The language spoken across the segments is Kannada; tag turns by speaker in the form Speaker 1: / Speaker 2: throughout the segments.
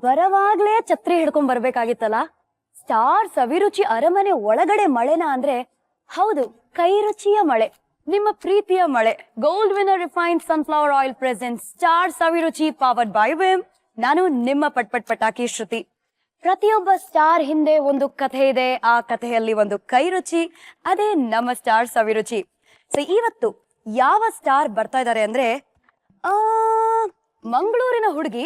Speaker 1: ಬರವಾಗ್ಲೇ ಛತ್ರಿ ಹಿಡ್ಕೊಂಡ್ ಬರ್ಬೇಕಾಗಿತ್ತಲ್ಲ. ಸ್ಟಾರ್ ಸವಿರುಚಿ ಅರಮನೆ ಒಳಗಡೆ ಮಳೆನಾ ಅಂದ್ರೆ ಹೌದು, ಕೈ ರುಚಿಯ ಮಳೆ, ನಿಮ್ಮ ಪ್ರೀತಿಯ ಮಳೆ. Gold winner refined sunflower oil present star Saviruchi powered by Vim. ನಾನು ನಿಮ್ಮ ಪಟಾಕಿ ಶ್ರುತಿ. ಪ್ರತಿಯೊಬ್ಬ ಸ್ಟಾರ್ ಹಿಂದೆ ಒಂದು ಕಥೆ ಇದೆ, ಆ ಕಥೆಯಲ್ಲಿ ಒಂದು ಕೈ ರುಚಿ, ಅದೇ ನಮ್ಮ ಸ್ಟಾರ್ ಸವಿರುಚಿ. ಸೊ ಇವತ್ತು ಯಾವ ಸ್ಟಾರ್ ಬರ್ತಾ ಇದ್ದಾರೆ ಅಂದ್ರೆ ಮಂಗಳೂರಿನ ಹುಡುಗಿ,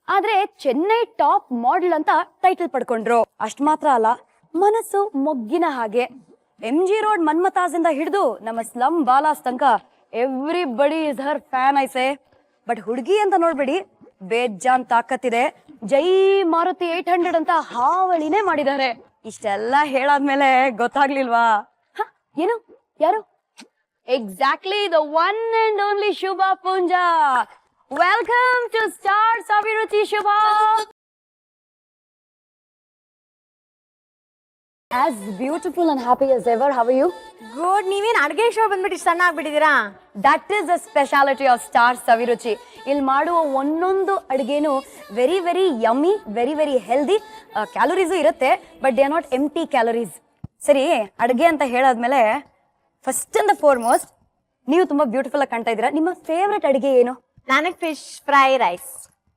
Speaker 1: ಆದ್ರೆ ಚೆನ್ನೈ ಟಾಪ್ ಮಾಡೆಲ್ ಅಂತ ಟೈಟಲ್ ಪಡ್ಕೊಂಡ್ರು. ಅಷ್ಟ್ ಮಾತ್ರ ಅಲ್ಲ, ಮನಸ್ಸು ಮೊಗ್ಗಿನ ಹಾಗೆ. MG ರೋಡ್ ಮನ್ಮತಾಸ್ ಇಂದ ಹಿಡಿದು ನಮ್ಮ ಸ್ಲಮ್ ಬಾಲಾಸ್ ತನಕ ಎವ್ರಿಬಡಿ ಇಸ್ ಹರ್ ಫ್ಯಾನ್ ಐಸೆ. ಬಟ್ ಹುಡುಗಿ ಅಂತ ನೋಡ್ಬೇಡಿ, ಬೇಜಾನ್ ತಾಕತ್ತಿದೆ. ಜೈ ಮಾರುತಿ 800 ಅಂತ ಹಾವಳಿನೇ ಮಾಡಿದ್ದಾರೆ. ಇಷ್ಟೆಲ್ಲ ಹೇಳಾದ್ಮೇಲೆ ಗೊತ್ತಾಗ್ಲಿಲ್ವಾ? ಏನು, ಯಾರು? Exactly the one and only Shubha Poonja. Welcome to star Saviruchi Shubha. As beautiful and happy as ever. How are you?
Speaker 2: Good. ನೀವೇನ್ ಅಡ್ಗೆ ಶೋ ಬಂದ್ಬಿಟ್ಟು ಸಣ್ಣ ಆಗ್ಬಿಟ್ಟಿದ್ದೀರಾ?
Speaker 1: That is the speciality of Star Saviruchi. ಇಲ್ಲಿ ಮಾಡುವ ಒಂದೊಂದು ಅಡುಗೆನೂ very very yummy, very very healthy. Calories ಇರುತ್ತೆ, but they are not empty calories. ಸರಿ, ಅಡುಗೆ ಅಂತ ಹೇಳಾದ್ಮೇಲೆ ಫಸ್ಟ್ ಅಂಡ್ ಫಾರ್ಮೋಸ್ಟ್ ನೀವು ತುಂಬಾ ಬ್ಯೂಟಿಫುಲ್ ಆಗಿ ಕಾಣ್ತಾ ಇದ್ದೀರಾ. ನಿಮ್ಮ ಫೇವ್ರೆಟ್ ಅಡುಗೆ ಏನು?
Speaker 2: ನನಗೆ ಫಿಶ್ ಫ್ರೈ ರೈಸ್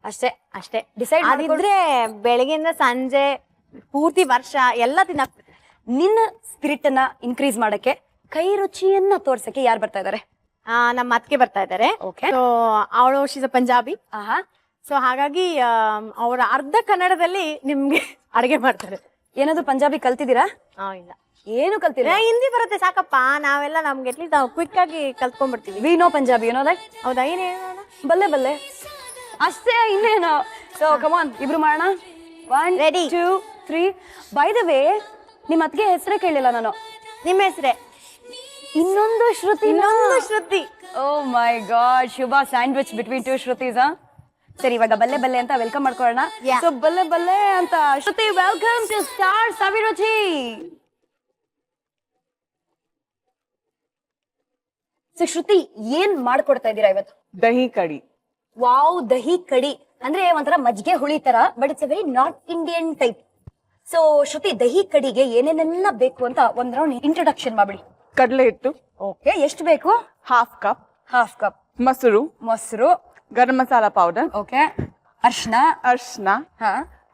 Speaker 2: ಅಷ್ಟೇ ಡಿಸೈಡ್ ಮಾಡಿದ್ರೆ ಬೆಳಗ್ಗೆಯಿಂದ ಸಂಜೆ ಪೂರ್ತಿ ವರ್ಷ ಎಲ್ಲ ತಿನ್ನಕ್.
Speaker 1: ನಿನ್ನ ಸ್ಪಿರಿಟ್ ಅನ್ನ ಇನ್ಕ್ರೀಸ್ ಮಾಡಕ್ಕೆ, ಕೈ ರುಚಿಯನ್ನ ತೋರ್ಸಕ್ಕೆ ಯಾರು ಬರ್ತಾ ಇದಾರೆ?
Speaker 2: ನಮ್ಮ ಅತ್ತಿಗೆ ಬರ್ತಾ ಇದ್ದಾರೆ. ಸೊ ಅವಳು ಶೀಸ್ ಪಂಜಾಬಿ. ಸೊ ಹಾಗಾಗಿ ಅವರ ಅರ್ಧ ಕನ್ನಡದಲ್ಲಿ ನಿಮ್ಗೆ ಅಡಿಗೆ ಮಾಡ್ತಾರೆ.
Speaker 1: ಏನಾದ್ರು ಪಂಜಾಬಿ ಕಲ್ತಿದ್ದೀರಾ?
Speaker 2: ಇಲ್ಲ,
Speaker 1: ಏನು ಕಲ್ತಿಲ್ಲ.
Speaker 2: ಹಿಂದಿ ಬರುತ್ತೆ ಸಾಕಪ್ಪ. ನಾವೆಲ್ಲ ನಮ್ಗೆ ಅಟ್ಲೀಸ್ಟ್ ನಾವು ಕ್ವಿಕ್ ಆಗಿ ಕಲ್ತ್ಕೊಂಡ್ಬಿಡ್ತೀವಿ.
Speaker 1: ವಿ ನೋ ಪಂಜಾಬಿ, ಏನೋ ಲೈಕ್.
Speaker 2: ಹೌದಾ? ಏನೇನು
Speaker 1: ಬಲ್ಲೆ ಅಷ್ಟೇ, ಇನ್ನೇನು. ಸೊ ಕಮಾನ್, ಇಬ್ರು ಮಾಡೋಣ. 1
Speaker 2: Ready.
Speaker 1: 2 3. ಬೈ ದ ವೇ, ನಿಮ್ಮ ಅತ್ತಿಗೆ ಹೆಸರೇ ಕೇಳಿಲ್ಲ ನಾನು.
Speaker 2: ನಿಮ್ಮ ಹೆಸರೇ?
Speaker 1: ಇನ್ನೊಂದು Shruti. Oh my god, Shubha sandwich between 2 Shrutis. ಸರಿ, ಇವಾಗ ಬಲ್ಲೆ ಅಂತ ವೆಲ್ಕಮ್ ಮಾಡ್ಕೊಳ್ಳೋಣ. ಸೊ ಬಲ್ಲೆ ಅಂತ Shruti, welcome to star Saviruchi. So Shruti, ಏನ್ ಮಾಡ್ಕೊಡ್ತಾ ಇದ್ದೀರಾ ಇವತ್ತು?
Speaker 3: ದಹಿ ಕಡಿ.
Speaker 1: ವಾವ್, ದಹಿ ಕಡಿ ಅಂದ್ರೆ ಒಂಥರ ಮಜ್ಜಿಗೆ ಹುಳಿ ತರ, but it's a very north Indian type. So Shruti, dahi ಕಡಿಗೆ ಏನೇನೆಲ್ಲ ಬೇಕು ಅಂತ ಒಂದ್ ರೌಂಡ್ ಇಂಟ್ರೊಡಕ್ಷನ್ ಮಾಡ್ಬಿಡಿ.
Speaker 3: ಕಡಲೆ ಹಿಟ್ಟು.
Speaker 1: ಓಕೆ, ಎಷ್ಟು ಬೇಕು?
Speaker 3: Half cup. ಮೊಸರು. ಗರಂ ಮಸಾಲಾ ಪೌಡರ್.
Speaker 1: ಓಕೆ. ಅರ್ಶನ.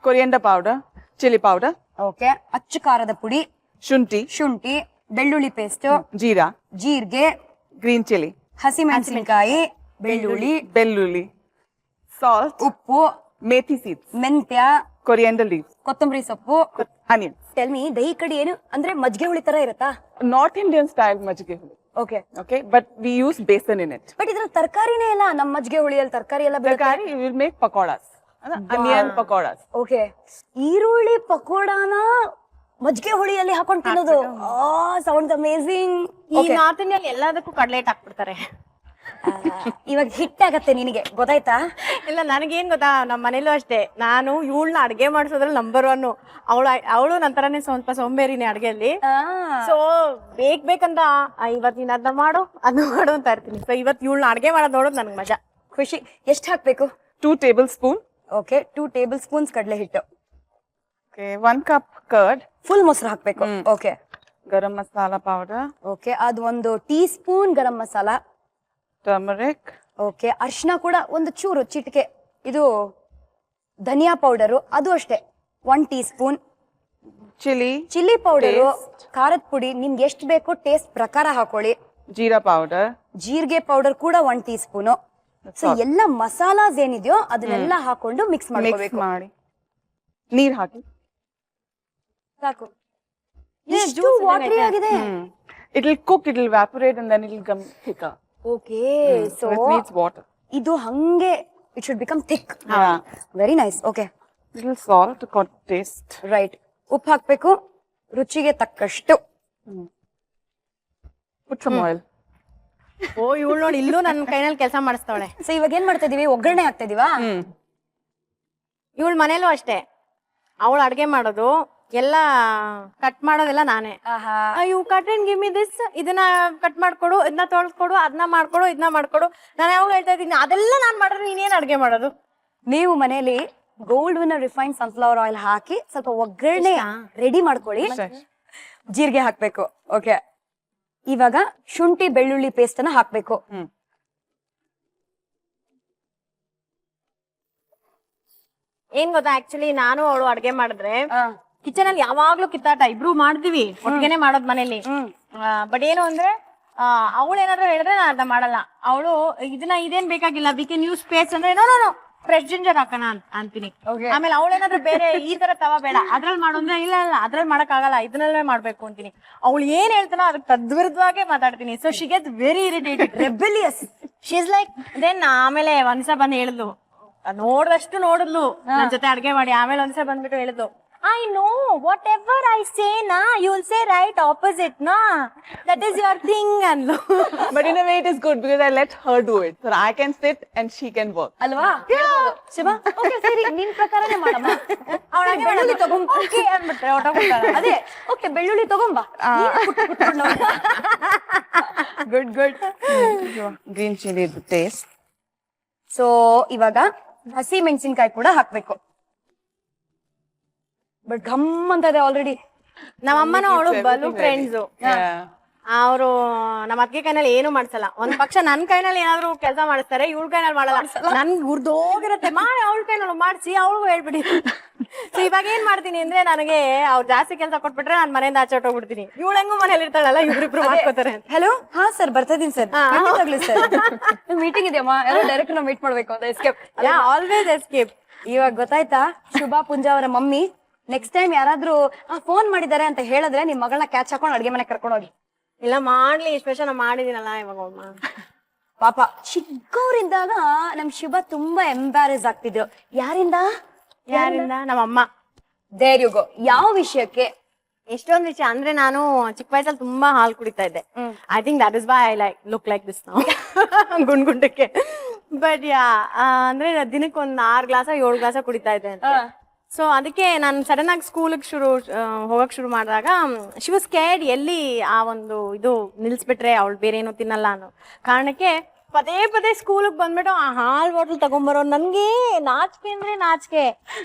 Speaker 3: Coriander powder, chilli powder.
Speaker 1: Okay. ಅಚ್ಚು ಖಾರದ ಪುಡಿ. ಶುಂಠಿ, ಬೆಳ್ಳುಳ್ಳಿ ಪೇಸ್ಟ್, ಜೀರಿಗೆ,
Speaker 3: ಗ್ರೀನ್ ಚಿಲ್ಲಿ,
Speaker 1: ಹಸಿಮೆಣಸಿನಕಾಯಿ,
Speaker 3: ಬೆಳ್ಳುಳ್ಳಿ, ಸಾಲ್ಟ್,
Speaker 1: ಉಪ್ಪು,
Speaker 3: ಮೇಥಿ ಸೀಡ್ಸ್,
Speaker 1: ಮೆಂತ್ಯ,
Speaker 3: ಕೊರಿಯಂಡರ್ ಲೀವ್ಸ್,
Speaker 1: ಕೊತ್ತಂಬರಿ ಸೊಪ್ಪು,
Speaker 3: ಆನಿಯನ್.
Speaker 1: ಟೆಲ್ ಮೀ, ದಹಿ ಕಡಿ ಏನು ಅಂದ್ರೆ ಮಜ್ಜಿಗೆ ಹುಳಿ ತರ ಇರುತ್ತಾ?
Speaker 3: ನಾರ್ತ್ ಇಂಡಿಯನ್ ಸ್ಟೈಲ್ ಮಜ್ಜಿಗೆ ಹುಳಿ.
Speaker 1: Okay,
Speaker 3: but we use besan in it.
Speaker 1: But ಇದ್ರ ತರಕಾರಿನೇ ಇಲ್ಲ. ನಮ್ಮ ಮಜ್ಜಿಗೆ ಹುಳಿಯಲ್ಲಿ ತರಕಾರಿ ಎಲ್ಲ
Speaker 3: ತರಕಾರಿ will make pakodas, onion pakodas.
Speaker 1: Okay, ಈರುಳ್ಳಿ ಪಕೋಡಾನ ಮಜ್ಜಿಗೆ ಹುಳಿಯಲ್ಲಿ ಹಾಕೊಂಡು ತಿನ್ನೋದು. Sounds amazing.
Speaker 2: ಈ ನಾರ್ತ್ ಇಂಡಿಯನ್ ಎಲ್ಲದಕ್ಕೂ ಕಡ್ಲೆಟ್ ಹಾಕ್ಬಿಡ್ತಾರೆ.
Speaker 1: ಇವಾಗ ಹಿಟ್ಟಾಗತ್ತೆ, ನಿನಗೆ ಗೊತ್ತಾಯ್ತಾ?
Speaker 2: ಇಲ್ಲ, ನನಗೇನ್ ಗೊತ್ತಾ, ನಮ್ಮ ಮನೇಲೂ ಅಷ್ಟೇ. ನಾನು ಇವಳನ್ನ ಅಡ್ಗೆ ಮಾಡಿಸೋದ್ರಲ್ಲಿ ನಂಬರ್ 1. ಅವಳು ನಂತರನೇ ಸ್ವಲ್ಪ ಸೋಂಬೇರಿನೇ ಅಡ್ಗೆಯಲ್ಲಿ. ಸೊ ಬೇಕಂತ ಇವತ್ತು ನೀನ್ ಅದನ್ನ ಮಾಡು ಅಂತ ಇರ್ತೀನಿ. ಸೊ ಇವತ್ತು ಇವಳನ್ನ ಅಡ್ಗೆ ಮಾಡೋದು ನೋಡೋದು ನನ್ಗೆ ಮಜಾ,
Speaker 1: ಖುಷಿ. ಎಷ್ಟು ಹಾಕ್ಬೇಕು?
Speaker 3: 2 table spoon.
Speaker 1: Okay, 2 table spoons ಕಡಲೆ ಹಿಟ್ಟು.
Speaker 3: 1 ಕಪ್ ಕರ್ಡ್.
Speaker 1: ಫುಲ್ ಮೊಸರು ಹಾಕ್ಬೇಕು. ಓಕೆ.
Speaker 3: ಗರಂ ಮಸಾಲಾ ಪೌಡರ್.
Speaker 1: ಓಕೆ, ಅದು 1 ಟೀ ಸ್ಪೂನ್ ಗರಂ ಮಸಾಲಾ.
Speaker 3: ಟರ್ಮರಿಕ್.
Speaker 1: ಓಕೆ. ಅರ್ಶಿನ ಕೂಡ ಒಂದು ಚೂರು, ಚಿಟಿಕೆ. ಇದು ಧನಿಯಾ ಪೌಡರು, ಅದು ಅಷ್ಟೇ 1 ಟೀ ಸ್ಪೂನ್. ಚಿಲ್ಲಿ ಪೌಡರು, ಖಾರದ ಪುಡಿ ನಿಮ್ಗೆ ಎಷ್ಟು ಬೇಕು ಟೇಸ್ಟ್ ಪ್ರಕಾರ ಹಾಕೊಳ್ಳಿ. ಜೀರಿಗೆ ಪೌಡರ್ ಕೂಡ 1 ಟೀ ಸ್ಪೂನು. ಸೊ ಎಲ್ಲ ಮಸಾಲಾಸ್ ಏನಿದೆಯೋ ಅದನ್ನೆಲ್ಲ ಹಾಕೊಂಡು ಮಿಕ್ಸ್ ಮಾಡ್ಕೋಬೇಕು.
Speaker 3: ನೀರ್ ಹಾಕಿ
Speaker 1: ಸಾಕು. ಎಷ್ಟು ವಾಟರಿ ಆಗಿದೆ.
Speaker 3: It will cook, it will evaporate and then it will become thicker.
Speaker 1: Okay, so
Speaker 3: it needs water.
Speaker 1: ಇದು ಹಂಗೆ it should become thick. Very nice. Okay.
Speaker 3: Little salt to taste.
Speaker 1: Right. ಉಪ್ಪು ಹಾಕ್ಬೇಕು ರುಚಿಗೆ ತಕ್ಕಷ್ಟು.
Speaker 3: Put some oil.
Speaker 2: ಇವಳು ನೋಡಿ, ಇಲ್ಲೂ ನನ್ನ ಕೈನಲ್ಲಿ ಕೆಲಸ ಮಾಡಿಸ್ತಾವಳೆ.
Speaker 1: ಸೊ ಇವಾಗ ಏನ್ ಮಾಡ್ತಾ ಇದೀವಿ? ಒಗ್ಗರಣೆ ಹಾಕ್ತಾ ಇದೀವಾ?
Speaker 2: ಇವಳ ಮನೇಲೂ ಅಷ್ಟೇ. ಅವಳು ಅಡ್ಗೆ ಮಾಡೋದು ಎಲ್ಲ ಕಟ್ ಮಾಡೋದೆಲ್ಲ ನಾನೇ. You cut and give me this, ಇದನ್ನ ಕಟ್ ಮಾಡ್ಕೊಡು, ಇದನ್ನ ತೊಳ್ಕೊಡು, ಅದನ್ನ ಮಾಡ್ಕೊಡು, ಇದನ್ನ ಮಾಡ್ಕೊಡು. ನಾನು ಯಾವಾಗ ಹೇಳ್ತಾ ಇದ್ದೀನಿ ಅದೆಲ್ಲ ನಾನ್ ಮಾಡಿದ್ರೆ ನೀನೇನ್ ಅಡ್ಗೆ ಮಾಡೋದು?
Speaker 1: ನೀವು ಮನೇಲಿ gold winner refine sunflower oil ಹಾಕಿ ಸ್ವಲ್ಪ ಒಗ್ಗರಣೆ ರೆಡಿ ಮಾಡ್ಕೊಳ್ಳಿ. ಜೀರಿಗೆ ಹಾಕ್ಬೇಕು. ಓಕೆ, ಇವಾಗ ಶುಂಠಿ ಬೆಳ್ಳುಳ್ಳಿ ಪೇಸ್ಟ್ ಅನ್ನ ಹಾಕ್ಬೇಕು.
Speaker 2: ಏನ್ ಗೊತ್ತಾ, ಆಕ್ಚುಲಿ ನಾನು ಅವಳು ಅಡ್ಗೆ ಮಾಡಿದ್ರೆ ಕಿಚನ್ ಅಲ್ಲಿ ಯಾವಾಗ್ಲೂ ಕಿತ್ತಾಟ, ಇಬ್ರು ಮಾಡ್ತೀವಿ ಒಟ್ಟಿಗೆನೆ ಮಾಡೋದ್ ಮನೇಲಿ. ಬಟ್ ಏನು ಅಂದ್ರೆ ಅವಳು ಏನಾದ್ರು ಹೇಳಿದ್ರೆ ನಾನು ಅರ್ಧ ಮಾಡಲ್ಲ. ಅವಳು ಇದೇನ್ ಬೇಕಾಗಿಲ್ಲ, ವಿ ಕ್ಯಾನ್ ಯೂಸ್ ಪೇಸ್ಟ್ ಅಂದ್ರೆ ನೋ ಫ್ರೆಶ್ ಜಿಂಜರ್ ಹಾಕೋಣ ಅಂತೀನಿ. ಆಮೇಲೆ ಅವಳು ಏನಾದ್ರು ಬೇರೆ ಈ ತರ ತವ ಬೇಡ ಅದ್ರಲ್ಲಿ ಮಾಡು ಅಂದ್ರೆ ಇಲ್ಲ ಅದ್ರಲ್ಲಿ ಮಾಡಕ್ ಆಗಲ್ಲ, ಇದನ್ನಲ್ಲೇ ಮಾಡ್ಬೇಕು ಅಂತೀನಿ. ಅವಳು ಏನ್ ಹೇಳ್ತಾನೋ ಅದಕ್ಕೆ ತದ್ವಿರುದ್ಧವಾಗೇ ಮಾತಾಡ್ತೀನಿ. So she gets very irritated, rebellious. She is like then ಆಮೇಲೆ ಒಂದ್ಸ ಬಂದ್ ಹೇಳಿದ್ಲು, ನೋಡಿದಷ್ಟು ನೋಡಿದ್ಲು ನನ್ ಜೊತೆ ಅಡ್ಗೆ ಮಾಡಿ. ಆಮೇಲೆ ಒಂದ್ಸಲ ಬಂದ್ಬಿಟ್ಟು ಹೇಳಿದ್ಲು, I know whatever I say na, you will say right opposite na. That is your thing anlo.
Speaker 3: But in a way it is good because I let her do it. So I can sit and she can work.
Speaker 1: ಅಲ್ವಾ? ಶಿವ, ಓಕೆ ಸರಿ, ನಿನ್ ಪ್ರಕಾರನೇ ಮಾಡಮ್ಮ. ಅವಳಾಗೆ ಬೆಳ್ಳುಳ್ಳಿ ತಗೊಂಡ್
Speaker 2: ಓಕೆ ಅಂದ್ಬಿಟ್ರೆ ಹೊರಟೋಗ್ಬಿಡ್ತಾಳೆ.
Speaker 1: ಅದೇ ಓಕೆ, ಬೆಳ್ಳುಳ್ಳಿ ತಗೊಂಬಾ. Good good.
Speaker 3: Green chili the taste.
Speaker 1: So ಇವಾಗ ಹಸಿ ಮೆಣಸಿನ್ಕಾಯಿ ಕೂಡ ಹಾಕ್ಬೇಕು. ಬಟ್ ಘಮ್ ಅಂತ ಇದೆ ಆಲ್ರೆಡಿ.
Speaker 2: ನಮ್ಮಮ್ಮನೂ ಅವಳು ಬಲು ಫ್ರೆಂಡ್ಸ್.
Speaker 3: Yeah.
Speaker 2: ಅವರು ನಮ್ಮ ಅತ್ತಿಗೆ ಕೈನಲ್ಲಿ ಏನು ಮಾಡ್ಸಲ್ಲ. ಒಂದ್ ಪಕ್ಷ ನನ್ ಕೈನಲ್ಲಿ ಏನಾದ್ರು ಕೆಲಸ ಮಾಡಿಸ್ತಾರೆ, ಇವಳ ಕೈನಲ್ಲಿ ಮಾಡಲ್ಲ. ನನ್ ಹುರ್ದೋಗಿರತ್ತೆ, ಮಾಡಿ ಅವಳ ಕೈನಲ್ಲಿ ಮಾಡ್ಸಿ ಅವಳಿಗೂ ಹೇಳ್ಬಿಡಿ. ಸೊ ಇವಾಗ ಏನ್ ಮಾಡ್ತೀನಿ ಅಂದ್ರೆ, ನನಗೆ ಅವ್ರು ಜಾಸ್ತಿ ಕೆಲಸ ಕೊಟ್ಬಿಟ್ರೆ ನಾನು ಮನೆಯಿಂದ ಆಚೆ ಹೊಟ್ಟೋಗ್ಬಿಡ್ತೀನಿ. ಇವಳು ಹೆಂಗು ಮನೇಲಿ ಇರ್ತಾಳಲ್ಲ, ಇಬ್ರಿಬ್ರು ಮಾಡ್ಕೋತಾರೆ.
Speaker 1: ಹಲೋ, ಹಾ ಸರ್ ಬರ್ತಾ ಇದೀನಿ ಸರ್. ಸರ್ ಮೀಟಿಂಗ್ ಇದೆಯಮ್ಮ, ಯಾರೋ ಡೈರೆಕ್ಟ್ ನಾವು ಮೀಟ್ ಮಾಡ್ಬೇಕು ಅಂತ ಎಸ್ಕೇಪ್.
Speaker 2: Always escape.
Speaker 1: ಇವಾಗ ಗೊತ್ತಾಯ್ತಾ, ಶುಭಾ ಪುಂಜಾ ಅವರ ಮಮ್ಮಿ ನೆಕ್ಸ್ಟ್ ಟೈಮ್ ಯಾರಾದ್ರೂ ಫೋನ್ ಮಾಡಿದ್ದಾರೆ ಅಂತ ಹೇಳಿದ್ರೆ ನಿಮ್ ಮಗಳನ್ನ ಕ್ಯಾಚ್ ಹಾಕೊಂಡು ಅಡ್ಗೆ ಮನೆ ಕರ್ಕೊಂಡು ಹೋಗಿ.
Speaker 2: ಇಲ್ಲ ಮಾಡ್ಲಿ, ಸ್ಪೆಷಲ್ ಮಾಡಿದೀನಲ್ಲ ಇವಾಗ.
Speaker 1: ಪಾಪ ಚಿಕ್ಕವರಿದ್ದಾಗ ನಮ್ ಶುಭ ತುಂಬಾ ಎಂಬ್ಯಾರೆಸ್ ಆಗ್ತಿದ್ರು. ಯಾರಿಂದ?
Speaker 2: ನಮ್ಮಮ್ಮ.
Speaker 1: There you go. ಯಾವ ವಿಷಯಕ್ಕೆ?
Speaker 2: ಎಷ್ಟೊಂದ್ ವಿಷಯ ಅಂದ್ರೆ, ನಾನು ಚಿಕ್ಕ ವಯಸ್ಸಲ್ಲಿ ತುಂಬಾ ಹಾಲು ಕುಡಿತಾ ಇದ್ದೆ. I think that is why I look like this now. ಗುಂಡ್ಗುಂಡಕ್ಕೆ. ಬಟ್ ಅಂದ್ರೆ ದಿನಕ್ಕೆ ಒಂದ್ 6 ಗ್ಲಾಸ 7 ಗ್ಲಾಸ ಕುಡಿತಾ ಇದ್ದೆ ಅಂತ. ಸೊ ಅದಕ್ಕೆ ನಾನು ಸಡನ್ ಆಗಿ ಸ್ಕೂಲಿಗೆ ಹೋಗಕ್ ಶುರು ಮಾಡಿದಾಗ ಶಿ ವಾಸ್ ಸ್ಕೇರ್ಡ್, ಎಲ್ಲಿ ಆ ಒಂದು ಇದು ನಿಲ್ಸ್ಬಿಟ್ರೆ ಅವಳು ಬೇರೆ ಏನೋ ತಿನ್ನಲ್ಲ ಅನ್ನೋ ಕಾರಣಕ್ಕೆ ಪದೇ ಪದೇ ಸ್ಕೂಲಿಗೆ ಬಂದ್ಬಿಟ್ಟು ಆ ಹಾಲ್ ಬಾಟಲ್ ತಗೊಂಬರೋ. ನನ್ಗೆ ನಾಚಿಕೆ ಅಂದ್ರೆ ನಾಚಿಕೆ.